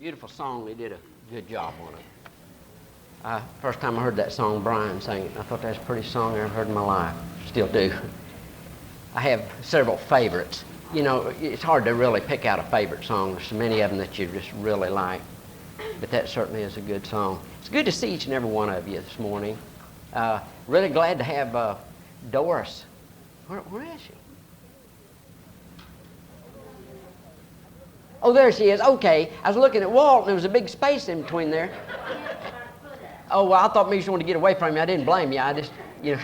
Beautiful song. They did a good job on it. First time I heard that song, Brian sang it. I thought that's a pretty song I ever heard in my life. Still do. I have several favorites. You know, it's hard to really pick out a favorite song. There's so many of them that you just really like. But that certainly is a good song. It's good to see each and every one of you this morning. Really glad to have Doris. Where is she? Oh, there she is. Okay. I was looking at Walt, and there was a big space in between there. Oh, well, I thought maybe you wanted to get away from me. I didn't blame you. I just, you know,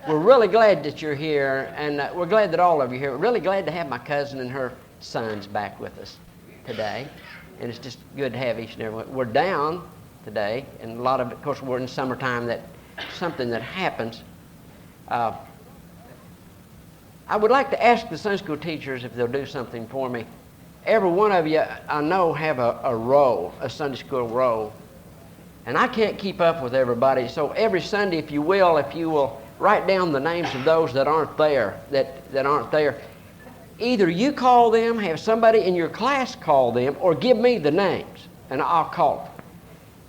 we're really glad that you're here, and we're glad that all of you are here. We're really glad to have my cousin and her sons back with us today, and it's just good to have each and every one. We're down today, and a lot of it, of course, we're in summertime. That's something that happens. I would like to ask the Sunday school teachers if they'll do something for me. Every one of you, I know, have a role, a Sunday school role. And I can't keep up with everybody. So every Sunday, if you will write down the names of those that aren't there, that aren't there. Either you call them, have somebody in your class call them, or give me the names, and I'll call them.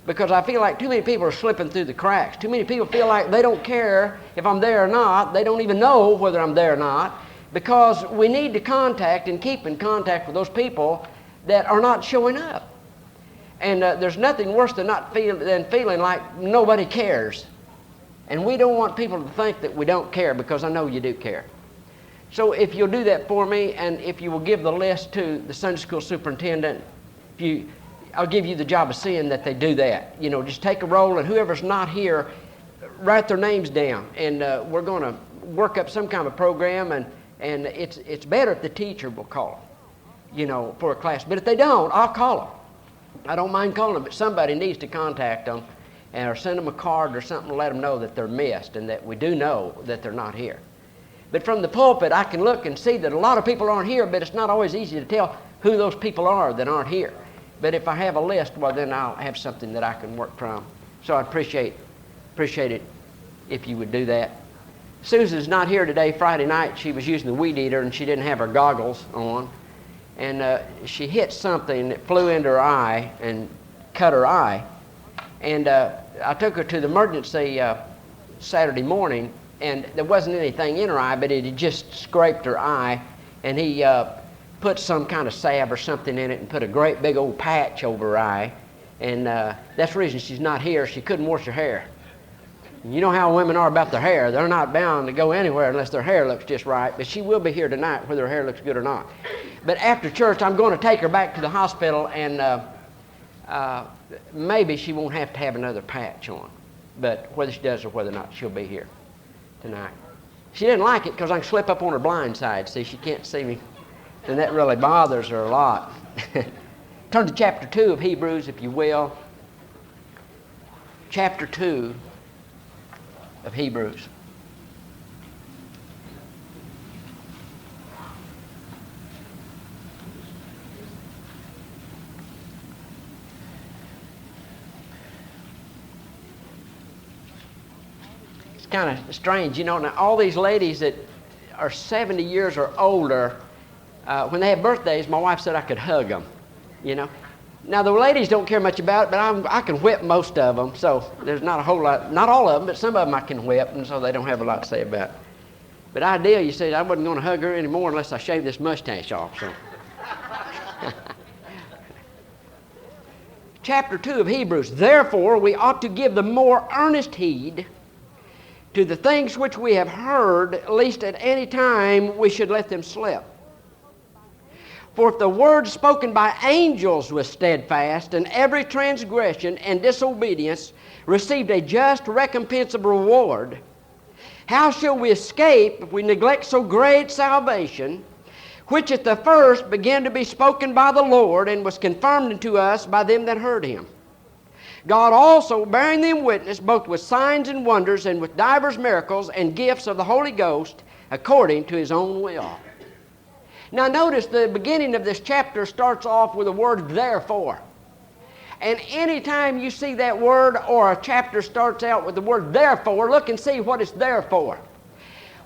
Because I feel like too many people are slipping through the cracks. Too many people feel like they don't care if I'm there or not. They don't even know whether I'm there or not. Because we need to contact and keep in contact with those people that are not showing up. And there's nothing worse than feeling like nobody cares. And we don't want people to think that we don't care, because I know you do care. So if you'll do that for me, and if you will give the list to the Sunday school superintendent, I'll give you the job of seeing that they do that. You know, just take a roll, and whoever's not here, write their names down. And we're going to work up some kind of program, and it's better if the teacher will call them, you know, for a class. But if they don't, I'll call them. I don't mind calling them, but somebody needs to contact them or send them a card or something to let them know that they're missed and that we do know that they're not here. But from the pulpit, I can look and see that a lot of people aren't here, but it's not always easy to tell who those people are that aren't here. But if I have a list, well, then I'll have something that I can work from. So I'd appreciate it if you would do that. Susan's not here today. Friday night, she was using the weed eater, and she didn't have her goggles on. And she hit something that flew into her eye and cut her eye. And I took her to the emergency Saturday morning, and there wasn't anything in her eye, but it had just scraped her eye. And he put some kind of salve or something in it and put a great big old patch over her eye. And that's the reason she's not here. She couldn't wash her hair. You know how women are about their hair. They're not bound to go anywhere unless their hair looks just right. But she will be here tonight whether her hair looks good or not. But after church, I'm going to take her back to the hospital, and maybe she won't have to have another patch on. But whether she does or whether not, she'll be here tonight. She didn't like it because I can slip up on her blind side. See, she can't see me. And that really bothers her a lot. Turn to chapter 2 of Hebrews, if you will. Chapter 2 of Hebrews. It's kind of strange, you know. Now, all these ladies that are 70 years or older, when they have birthdays, my wife said I could hug them, you know. Now, the ladies don't care much about it, but I can whip most of them, so there's not a whole lot, not all of them, but some of them I can whip, and so they don't have a lot to say about it. But ideal, you see, I wasn't going to hug her anymore unless I shaved this mustache off. So. Chapter 2 of Hebrews. Therefore, we ought to give the more earnest heed to the things which we have heard, lest at any time we should let them slip. For if the word spoken by angels was steadfast, and every transgression and disobedience received a just recompense of reward, how shall we escape if we neglect so great salvation, which at the first began to be spoken by the Lord, and was confirmed unto us by them that heard him? God also bearing them witness, both with signs and wonders, and with divers miracles and gifts of the Holy Ghost, according to his own will. Now notice the beginning of this chapter starts off with the word therefore. And anytime you see that word or a chapter starts out with the word therefore, look and see what it's there for.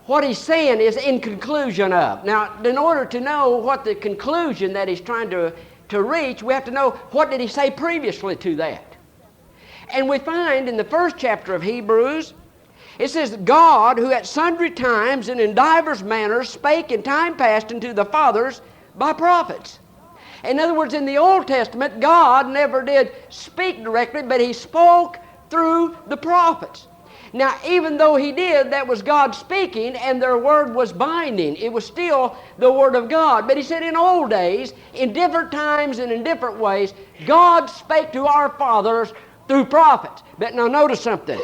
What he's saying is in conclusion of. Now, in order to know what the conclusion that he's trying to to reach, we have to know what did he say previously to that. And we find in the first chapter of Hebrews, it says, God, who at sundry times and in divers manners spake in time past unto the fathers by prophets. In other words, in the Old Testament, God never did speak directly, but he spoke through the prophets. Now, even though he did, that was God speaking, and their word was binding. It was still the word of God. But he said in old days, in different times and in different ways, God spake to our fathers through prophets. But now notice something.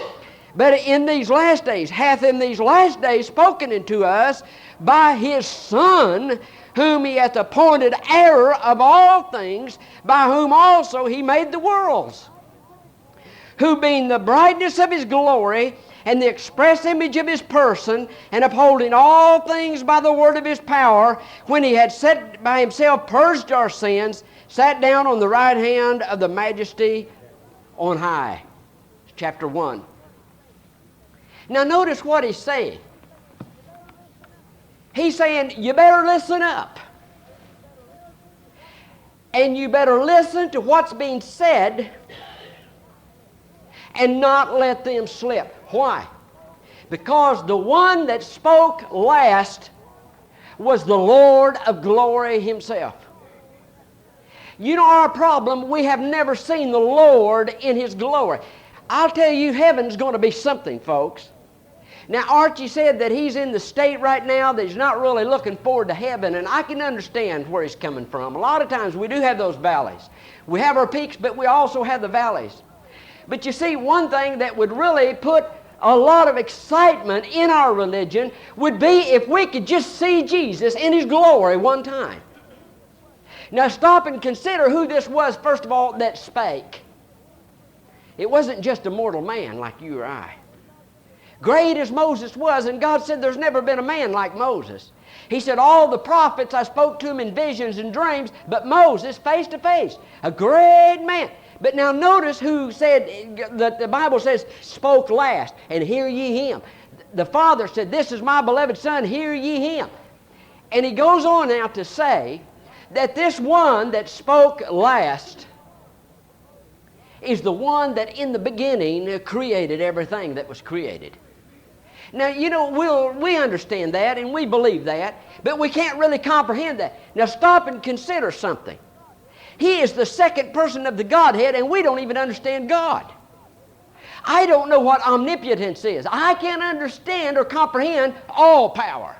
But in these last days, hath in these last days spoken unto us by his Son, whom he hath appointed heir of all things, by whom also he made the worlds, who being the brightness of his glory and the express image of his person, and upholding all things by the word of his power, when he had set by himself purged our sins, sat down on the right hand of the majesty on high. Chapter 1. Now notice what he's saying. He's saying, you better listen up. And you better listen to what's being said and not let them slip. Why? Because the one that spoke last was the Lord of glory himself. You know our problem, we have never seen the Lord in his glory. I'll tell you, heaven's going to be something, folks. Now, Archie said that he's in the state right now that he's not really looking forward to heaven, and I can understand where he's coming from. A lot of times we do have those valleys. We have our peaks, but we also have the valleys. But you see, one thing that would really put a lot of excitement in our religion would be if we could just see Jesus in his glory one time. Now stop and consider who this was, first of all, that spake. It wasn't just a mortal man like you or I. Great as Moses was, and God said there's never been a man like Moses. He said, all the prophets I spoke to him in visions and dreams, but Moses face to face, a great man. But now notice who said, that the Bible says, spoke last, and hear ye him. The Father said, this is my beloved Son, hear ye him. And he goes on now to say that this one that spoke last is the one that in the beginning created everything that was created. Now, you know, we understand that and we believe that, but we can't really comprehend that. Now stop and consider something. He is the second person of the Godhead, and we don't even understand God. I don't know what omnipotence is. I can't understand or comprehend all power.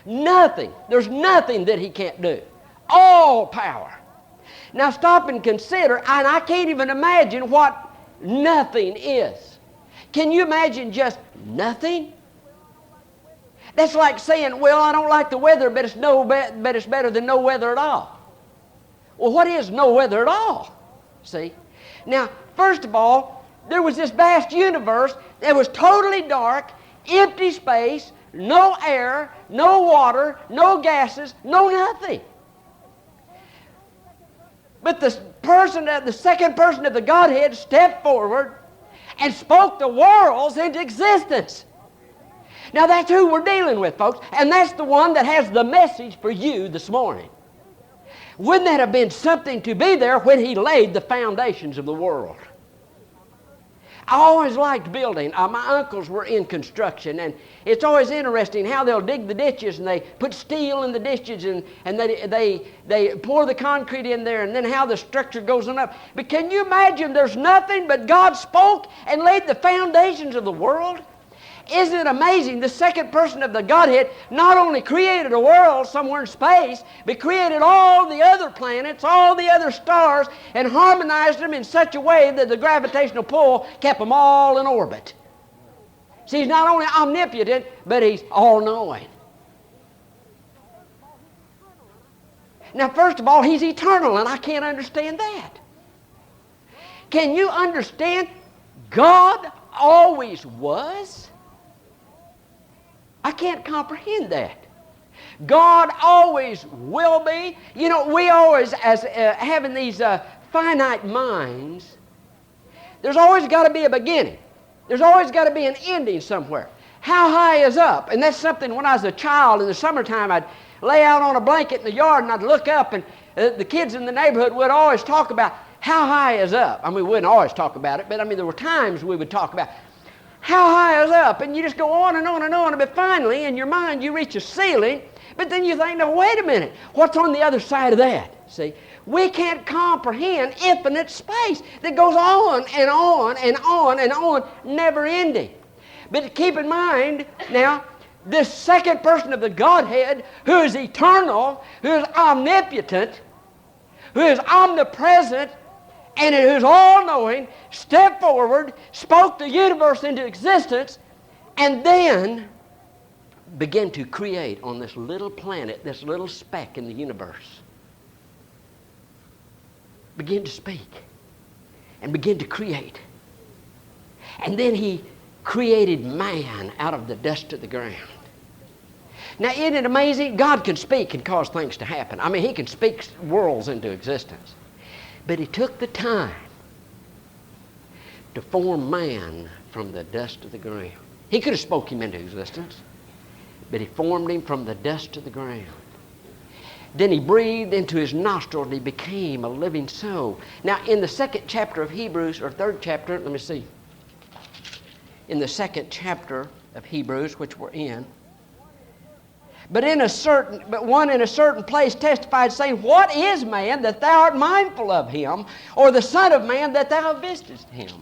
Nothing. There's nothing that he can't do. All power. Now stop and consider, and I can't even imagine what nothing is. Can you imagine just nothing? That's like saying, well, I don't like the weather, but it's better than no weather at all. Well, what is no weather at all? See? Now, first of all, there was this vast universe that was totally dark, empty space, no air, no water, no gases, no nothing. But the second person of the Godhead stepped forward and spoke the worlds into existence. Now that's who we're dealing with, folks, and that's the one that has the message for you this morning. Wouldn't that have been something to be there when he laid the foundations of the world? I always liked building. My uncles were in construction, and it's always interesting how they'll dig the ditches, and they put steel in the ditches, and they pour the concrete in there, and then how the structure goes on up. But can you imagine there's nothing but God spoke and laid the foundations of the world? Isn't it amazing? The second person of the Godhead not only created a world somewhere in space, but created all the other planets, all the other stars, and harmonized them in such a way that the gravitational pull kept them all in orbit. See, he's not only omnipotent, but he's all-knowing. Now, first of all, he's eternal, and I can't understand that. Can you understand God always was? I can't comprehend that. God always will be. You know, we always, as having these finite minds, there's always got to be a beginning. There's always got to be an ending somewhere. How high is up? And that's something when I was a child in the summertime, I'd lay out on a blanket in the yard and I'd look up and The kids in the neighborhood would always talk about how high is up. I mean, we wouldn't always talk about it, but I mean, there were times we would talk about how high is up, and you just go on and on and on, but finally, in your mind, you reach a ceiling, but then you think, no, wait a minute, what's on the other side of that? See, we can't comprehend infinite space that goes on and on and on and on, never ending. But keep in mind, now, this second person of the Godhead, who is eternal, who is omnipotent, who is omnipresent, and who is all-knowing, stepped forward, spoke the universe into existence, and then began to create on this little planet, this little speck in the universe. Begin to speak and begin to create. And then he created man out of the dust of the ground. Now, isn't it amazing? God can speak and cause things to happen. I mean, he can speak worlds into existence. But he took the time to form man from the dust of the ground. He could have spoke him into existence, but he formed him from the dust of the ground. Then he breathed into his nostrils and he became a living soul. Now, in the second chapter of Hebrews, or third chapter, let me see. In the second chapter of Hebrews, which we're in, but one in a certain place testified, saying, What is man that thou art mindful of him, or the son of man that thou visitest him?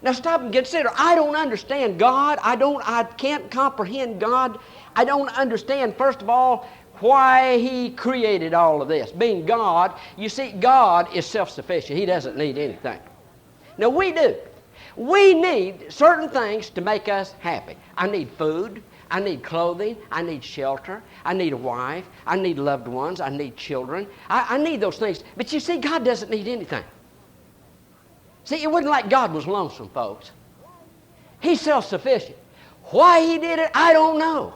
Now stop and consider. I don't understand God. I can't comprehend God. I don't understand, first of all, why he created all of this. Being God, you see, God is self-sufficient. He doesn't need anything. Now we do. We need certain things to make us happy. I need food. I need clothing. I need shelter. I need a wife. I need loved ones. I need children. I need those things. But you see, God doesn't need anything. See, it wasn't like God was lonesome, folks. He's self-sufficient. Why he did it, I don't know.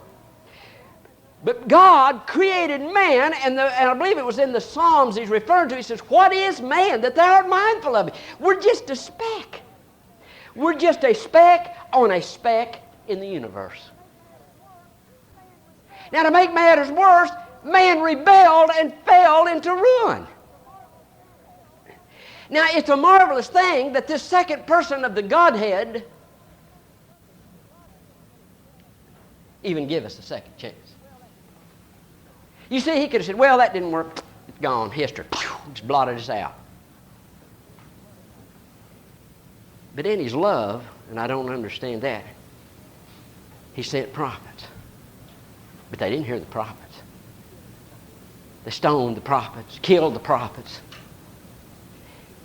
But God created man, and I believe it was in the Psalms he's referring to. He says, What is man that thou art mindful of him? We're just a speck. We're just a speck on a speck in the universe. Now, to make matters worse, man rebelled and fell into ruin. Now, it's a marvelous thing that this second person of the Godhead even give us a second chance. You see, he could have said, well, that didn't work. It's gone. History. Just blotted us out. But in his love, and I don't understand that, he sent prophets. But they didn't hear the prophets. They stoned the prophets, killed the prophets.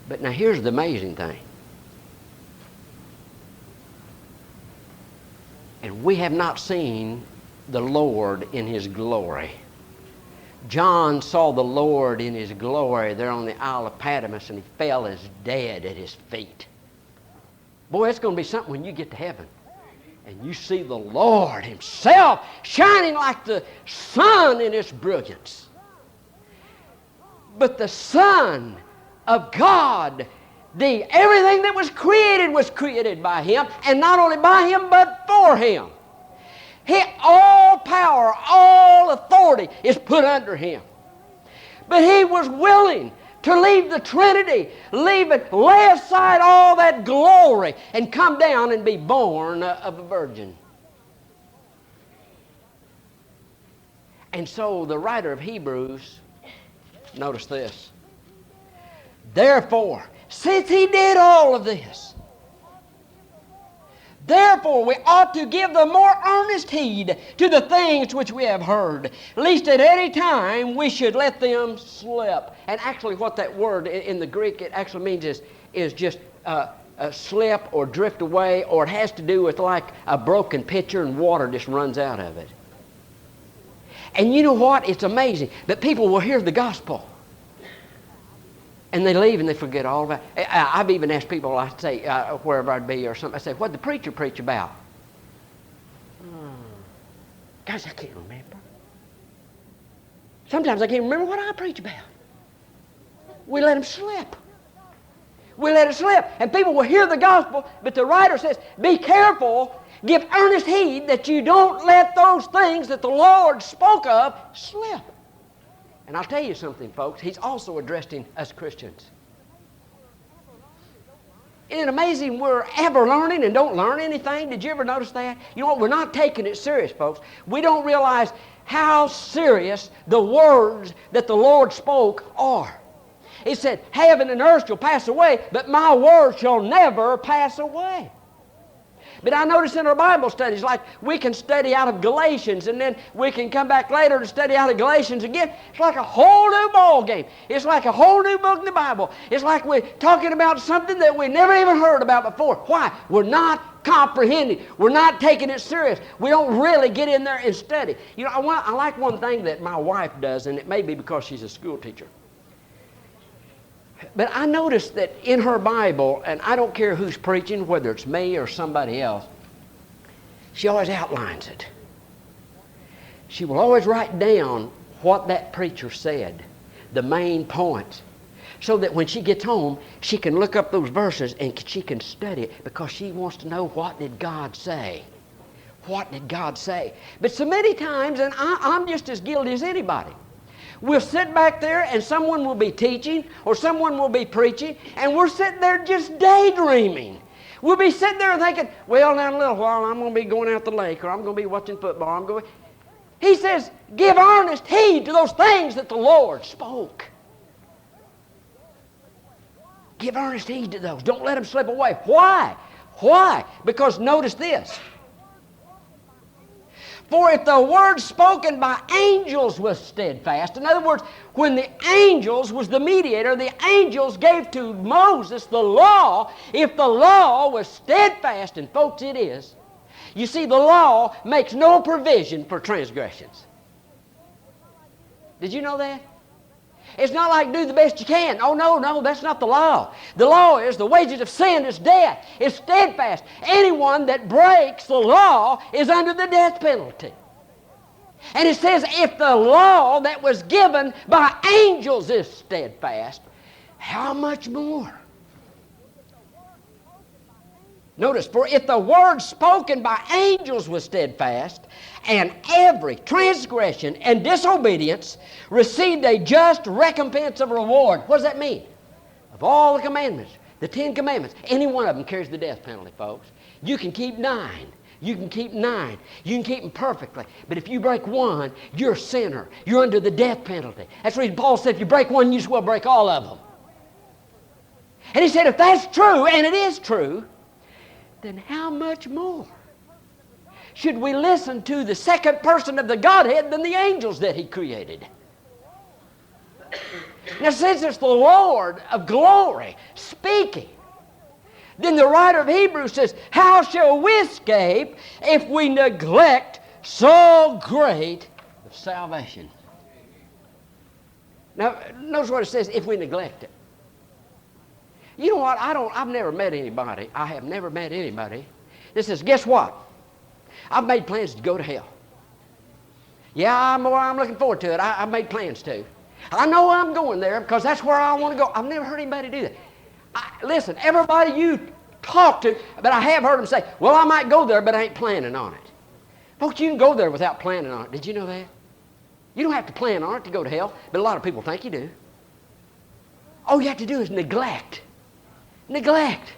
But now here's the amazing thing. And we have not seen the Lord in his glory. John saw the Lord in his glory there on the Isle of Patmos, and he fell as dead at his feet. Boy, it's going to be something when you get to heaven and you see the Lord himself shining like the sun in its brilliance. But the Son of God, everything that was created by him, and not only by him, but for him. All power, all authority is put under him. But he was willing to leave the Trinity, lay aside all that glory, and come down and be born of a virgin. And so the writer of Hebrews, notice this. Therefore, since he did all of this, therefore we ought to give the more earnest heed to the things which we have heard, lest at any time we should let them slip. And actually what that word in the Greek it actually means is just slip or drift away, or it has to do with like a broken pitcher and water just runs out of it. And you know what? It's amazing that people will hear the gospel and they leave and they forget all about it. I've even asked people, I say, wherever I'd be or something, I say, what did the preacher preach about? Guys, I can't remember. Sometimes I can't remember what I preach about. We let them slip. We let it slip. And people will hear the gospel, but the writer says, be careful, give earnest heed that you don't let those things that the Lord spoke of slip. And I'll tell you something, folks. He's also addressing us Christians. Isn't it amazing we're ever learning and don't learn anything? Did you ever notice that? You know what? We're not taking it serious, folks. We don't realize how serious the words that the Lord spoke are. He said, heaven and earth shall pass away, but my word shall never pass away. But I notice in our Bible studies, like we can study out of Galatians, and then we can come back later to study out of Galatians again. It's like a whole new ball game. It's like a whole new book in the Bible. It's like we're talking about something that we never even heard about before. Why? We're not comprehending. We're not taking it serious. We don't really get in there and study. You know, I like one thing that my wife does, and it may be because she's a school teacher. But I noticed that in her Bible, and I don't care who's preaching, whether it's me or somebody else, she always outlines it. She will always write down what that preacher said, the main points, so that when she gets home, she can look up those verses and she can study it because she wants to know, what did God say? What did God say? But so many times, and I'm just as guilty as anybody, we'll sit back there and someone will be teaching or someone will be preaching, and we're sitting there just daydreaming. We'll be sitting there thinking, well, now in a little while I'm going to be going out the lake, or I'm going to be watching football. He says, give earnest heed to those things that the Lord spoke. Give earnest heed to those. Don't let them slip away. Why? Why? Because notice this. For if the word spoken by angels was steadfast, in other words, when the angels was the mediator, the angels gave to Moses the law. If the law was steadfast, and folks, it is. You see, the law makes no provision for transgressions. Did you know that? It's not like do the best you can. Oh, no, that's not the law. The law is the wages of sin is death. It's steadfast. Anyone that breaks the law is under the death penalty. And it says if the law that was given by angels is steadfast, how much more? Notice, for if the word spoken by angels was steadfast, and every transgression and disobedience received a just recompense of reward. What does that mean? Of all the commandments, the 10 commandments, any one of them carries the death penalty, folks. You can keep 9. You can keep 9. You can keep them perfectly. But if you break one, you're a sinner. You're under the death penalty. That's the reason Paul said if you break one, you just well break all of them. And he said if that's true, and it is true, then how much more should we listen to the second person of the Godhead than the angels that He created? Now, since it's the Lord of glory speaking, then the writer of Hebrews says, how shall we escape if we neglect so great a salvation? Now, notice what it says, if we neglect it. You know what? I've never met anybody. I have never met anybody that says, guess what? I've made plans to go to hell. Yeah, I'm looking forward to it. I've made plans to. I know I'm going there because that's where I want to go. I've never heard anybody do that. Listen, everybody you talk to, but I have heard them say, well, I might go there, but I ain't planning on it. Folks, you can go there without planning on it. Did you know that? You don't have to plan on it to go to hell, but a lot of people think you do. All you have to do is neglect. Neglect.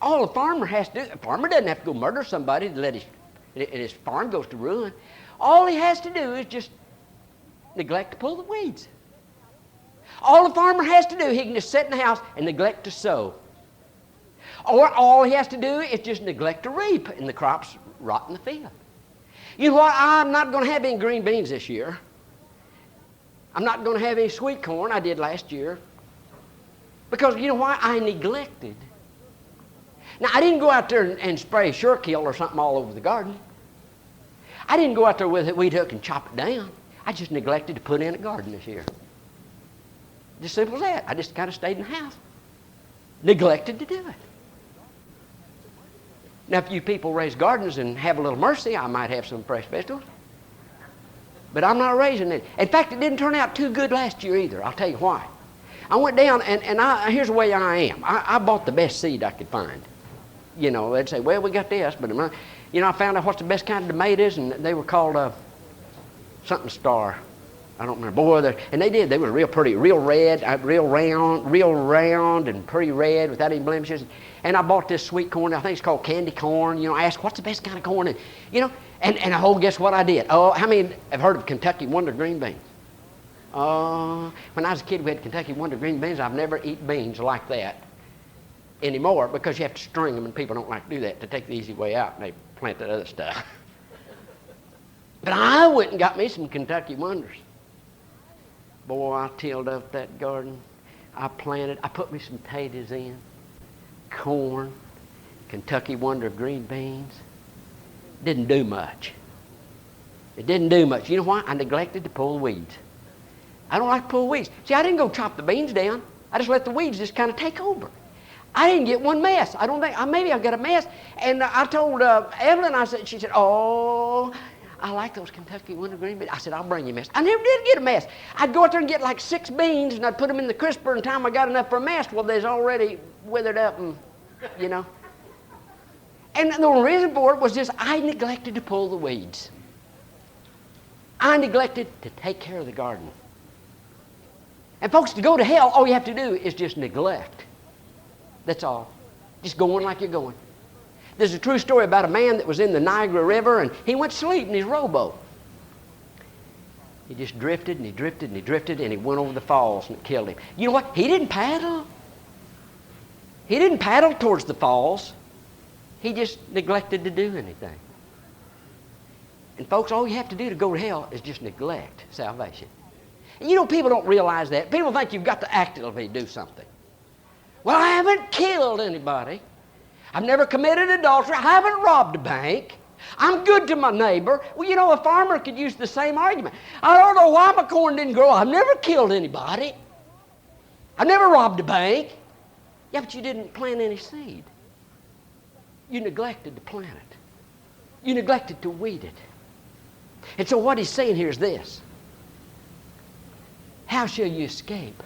All a farmer has to do, a farmer doesn't have to go murder somebody to let his farm goes to ruin. All he has to do is just neglect to pull the weeds. All the farmer has to do, he can just sit in the house and neglect to sow. Or all he has to do is just neglect to reap, and the crops rot in the field. You know what? I'm not going to have any green beans this year. I'm not going to have any sweet corn. I did last year. Because you know why? I neglected. Now, I didn't go out there and spray Sure-Kill or something all over the garden. I didn't go out there with a weed hook and chop it down. I just neglected to put in a garden this year. Just simple as that. I just kind of stayed in the house. Neglected to do it. Now, if you people raise gardens and have a little mercy, I might have some fresh vegetables. But I'm not raising it. In fact, it didn't turn out too good last year either. I'll tell you why. I went down, and here's the way I am. I bought the best seed I could find. You know, they'd say, well, we got this, but I found out what's the best kind of tomatoes, and they were called something star. I don't remember. Boy, and they did. They were real pretty, real red, real round and pretty red without any blemishes. And I bought this sweet corn. I think it's called candy corn. You know, I asked, what's the best kind of corn? And, you know, and guess what I did? Oh, how many have heard of Kentucky Wonder green beans? When I was a kid, we had Kentucky Wonder green beans. I've never eaten beans like that anymore because you have to string them, and people don't like to do that, to take the easy way out, and they plant that other stuff. But I went and got me some Kentucky Wonders. Boy, I tilled up that garden. I put me some potatoes in, corn, Kentucky Wonder green beans. Didn't do much. It didn't do much. You know why? I neglected to pull the weeds. I don't like to pull weeds. See, I didn't go chop the beans down. I just let the weeds just kind of take over. I didn't get one mess. I don't think, maybe I got a mess. And I told Evelyn, she said, oh, I like those Kentucky Wonder green beans. I said, I'll bring you a mess. I never did get a mess. I'd go out there and get like 6 beans, and I'd put them in the crisper, and time I got enough for a mess, well, they's already withered up and, you know. And the only reason for it was just I neglected to pull the weeds. I neglected to take care of the garden. And folks, to go to hell, all you have to do is just neglect. That's all. Just go on like you're going. There's a true story about a man that was in the Niagara River, and he went to sleep in his rowboat. He just drifted and he drifted and he drifted, and he went over the falls, and it killed him. You know what? He didn't paddle. He didn't paddle towards the falls. He just neglected to do anything. And folks, all you have to do to go to hell is just neglect salvation. And you know, people don't realize that. People think you've got to actively do something. Well, I haven't killed anybody. I've never committed adultery. I haven't robbed a bank. I'm good to my neighbor. Well, you know, a farmer could use the same argument. I don't know why my corn didn't grow. I've never killed anybody. I've never robbed a bank. Yeah, but you didn't plant any seed. You neglected to plant it. You neglected to weed it. And so what he's saying here is this. How shall you escape?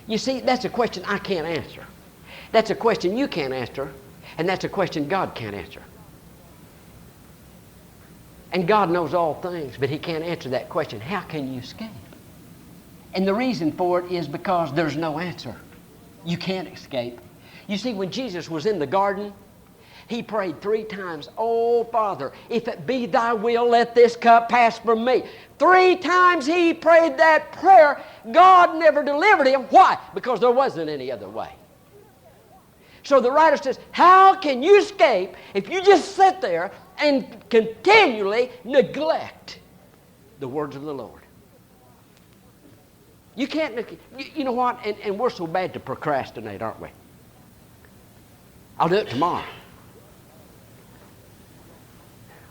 You see, that's a question I can't answer. That's a question you can't answer, and that's a question God can't answer. And God knows all things, but he can't answer that question. How can you escape? And the reason for it is because there's no answer. You can't escape. You see, when Jesus was in the garden, he prayed 3 times, oh, Father, if it be thy will, let this cup pass from me. 3 times he prayed that prayer. God never delivered him. Why? Because there wasn't any other way. So the writer says, how can you escape if you just sit there and continually neglect the words of the Lord? You can't, you know what? And we're so bad to procrastinate, aren't we? I'll do it tomorrow.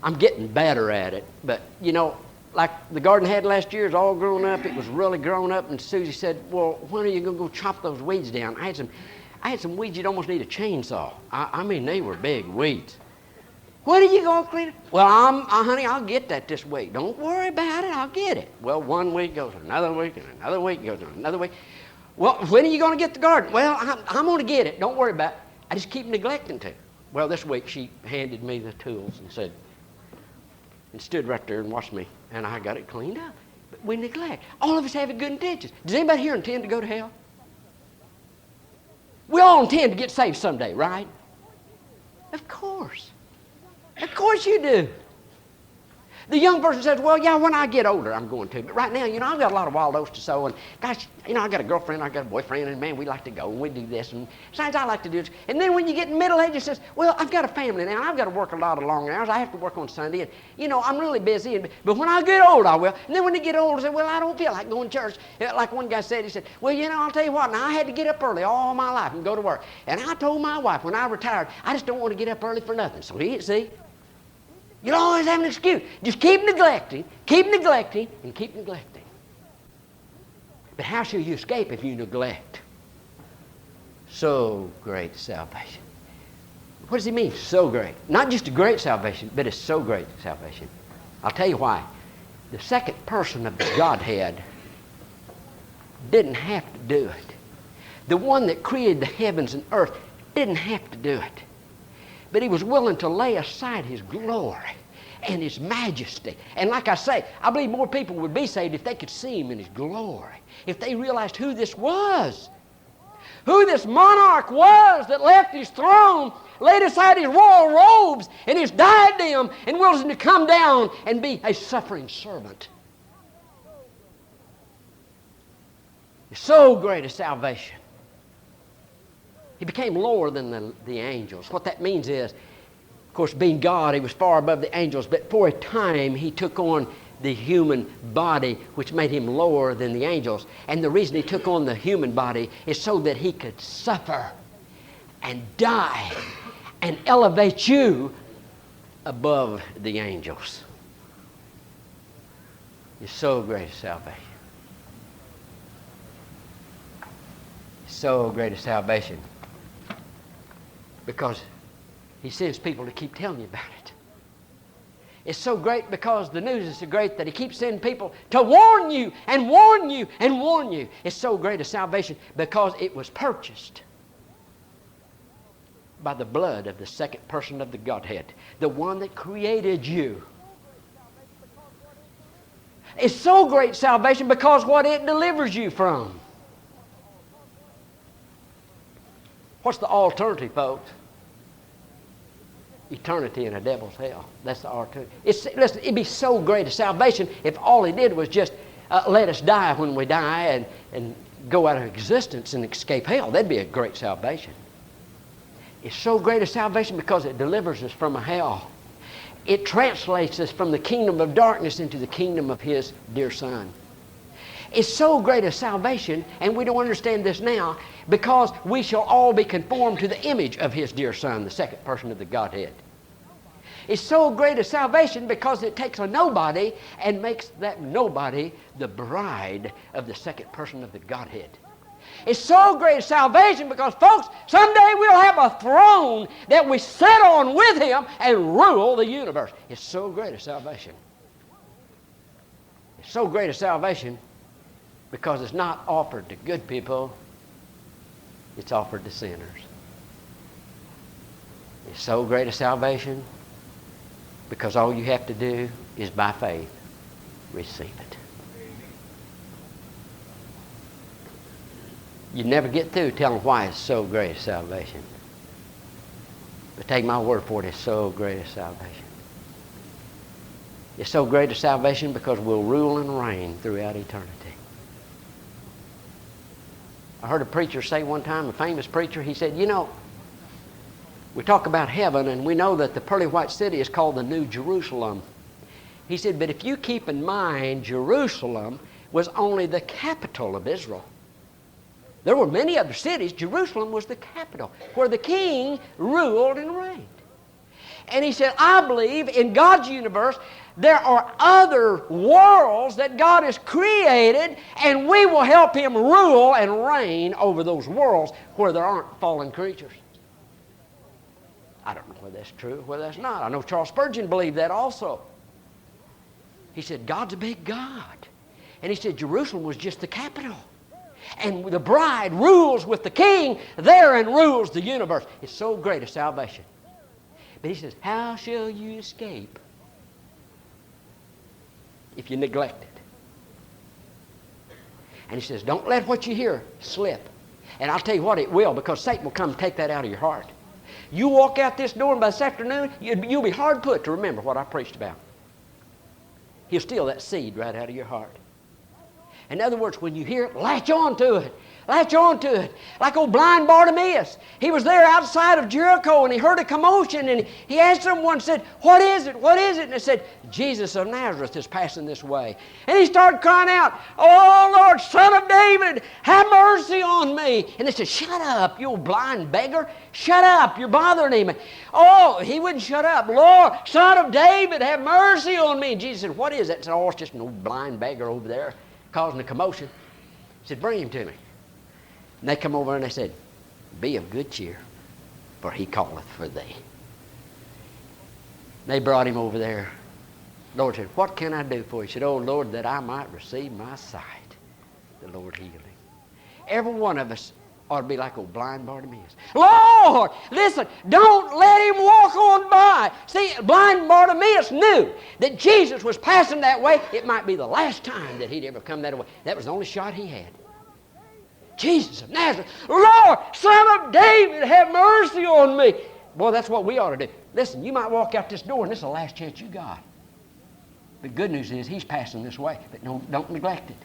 I'm getting better at it, but you know, like the garden I had last year is all grown up. It was really grown up, and Susie said, well, when are you going to go chop those weeds down? I had some weeds you'd almost need a chainsaw. I mean, they were big weeds. When are you going to clean it? Well, honey, I'll get that this week. Don't worry about it. I'll get it. Well, 1 week goes another week, and another week goes another week. Well, when are you going to get the garden? Well, I'm going to get it. Don't worry about it. I just keep neglecting to. Well, this week she handed me the tools and said, and stood right there and watched me, and I got it cleaned up. But we neglect. All of us have good intentions. Does anybody here intend to go to hell? We all intend to get saved someday, right? Of course. Of course you do. The young person says, well, yeah, when I get older, I'm going to. But right now, you know, I've got a lot of wild oats to sow. And gosh, you know, I got a girlfriend, I got a boyfriend, and man, we like to go, and we do this. And sometimes I like to do this. And then when you get in middle age, it says, well, I've got a family now, and I've got to work a lot of long hours. I have to work on Sunday. And, you know, I'm really busy. But when I get old, I will. And then when they get old, I say, well, I don't feel like going to church. Like one guy said, he said, well, you know, I'll tell you what, now I had to get up early all my life and go to work. And I told my wife when I retired, I just don't want to get up early for nothing. So see? You'll always have an excuse. Just keep neglecting, and keep neglecting. But how shall you escape if you neglect so great salvation? What does he mean, so great? Not just a great salvation, but it's so great salvation. I'll tell you why. The second person of the Godhead didn't have to do it. The one that created the heavens and earth didn't have to do it. But he was willing to lay aside his glory and His majesty. And like I say, I believe more people would be saved if they could see Him in His glory, if they realized who this was, who this monarch was that left his throne, laid aside his royal robes and his diadem, and willing to come down and be a suffering servant. It's so great a salvation. He became lower than the angels. What that means is, of course, being God, He was far above the angels, but for a time He took on the human body, which made Him lower than the angels. And the reason He took on the human body is so that He could suffer and die and elevate you above the angels. It's so great a salvation. So great a salvation, because He sends people to keep telling you about it. It's so great because the news is so great that He keeps sending people to warn you and warn you and warn you. It's so great a salvation because it was purchased by the blood of the second person of the Godhead, the one that created you. It's so great salvation because what it delivers you from. What's the alternative, folks? Eternity in a devil's hell. That's the alternative. Listen, it'd be so great a salvation if all He did was just let us die when we die and go out of existence and escape hell. That'd be a great salvation. It's so great a salvation because it delivers us from a hell. It translates us from the kingdom of darkness into the kingdom of His dear Son. It's so great a salvation, and we don't understand this now, because we shall all be conformed to the image of His dear Son, the second person of the Godhead. It's so great a salvation because it takes a nobody and makes that nobody the bride of the second person of the Godhead. It's so great a salvation because, folks, someday we'll have a throne that we sit on with Him and rule the universe. It's so great a salvation. It's so great a salvation because it's not offered to good people, it's offered to sinners. It's so great a salvation because all you have to do is by faith receive it. You never get through telling why it's so great a salvation. But take my word for it, it's so great a salvation. It's so great a salvation because we'll rule and reign throughout eternity. I heard a preacher say one time, a famous preacher, he said, you know, we talk about heaven and we know that the pearly white city is called the New Jerusalem. He said, but if you keep in mind, Jerusalem was only the capital of Israel. There were many other cities. Jerusalem was the capital where the king ruled and reigned. And he said, I believe in God's universe there are other worlds that God has created, and we will help Him rule and reign over those worlds where there aren't fallen creatures. I don't know whether that's true or whether that's not. I know Charles Spurgeon believed that also. He said, God's a big God. And he said Jerusalem was just the capital. And the bride rules with the king there and rules the universe. It's so great a salvation. But he says, how shall you escape if you neglect it? And he says, don't let what you hear slip. And I'll tell you what, it will, because Satan will come and take that out of your heart. You walk out this door and by this afternoon, you'll be hard put to remember what I preached about. He'll steal that seed right out of your heart. In other words, when you hear it, latch on to it. Latch on to it. Like old blind Bartimaeus. He was there outside of Jericho and he heard a commotion and he asked someone, said, what is it? What is it? And they said, Jesus of Nazareth is passing this way. And he started crying out, oh Lord, Son of David, have mercy on me. And they said, shut up, you old blind beggar. Shut up, you're bothering him. Oh, he wouldn't shut up. Lord, Son of David, have mercy on me. And Jesus said, what is that? He said, oh, it's just an old blind beggar over there causing a commotion. He said, bring him to me. And they come over and they said, be of good cheer, for he calleth for thee. They brought him over there. The Lord said, what can I do for you? He said, oh Lord, that I might receive my sight. The Lord healed him. Every one of us ought to be like old blind Bartimaeus. Lord, listen, don't let him walk on by. See, blind Bartimaeus knew that Jesus was passing that way. It might be the last time that he'd ever come that way. That was the only shot he had. Jesus of Nazareth, Lord, Son of David, have mercy on me. Boy, that's what we ought to do. Listen, you might walk out this door and this is the last chance you got. The good news is he's passing this way, but don't neglect it.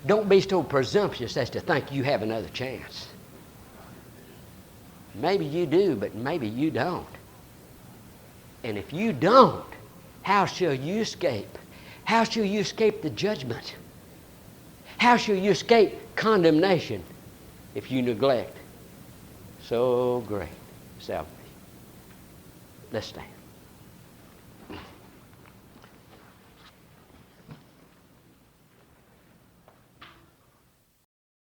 Don't be so presumptuous as to think you have another chance. Maybe you do, but maybe you don't. And if you don't, how shall you escape? How shall you escape the judgment? How shall you escape condemnation if you neglect so great salvation? Let's stand.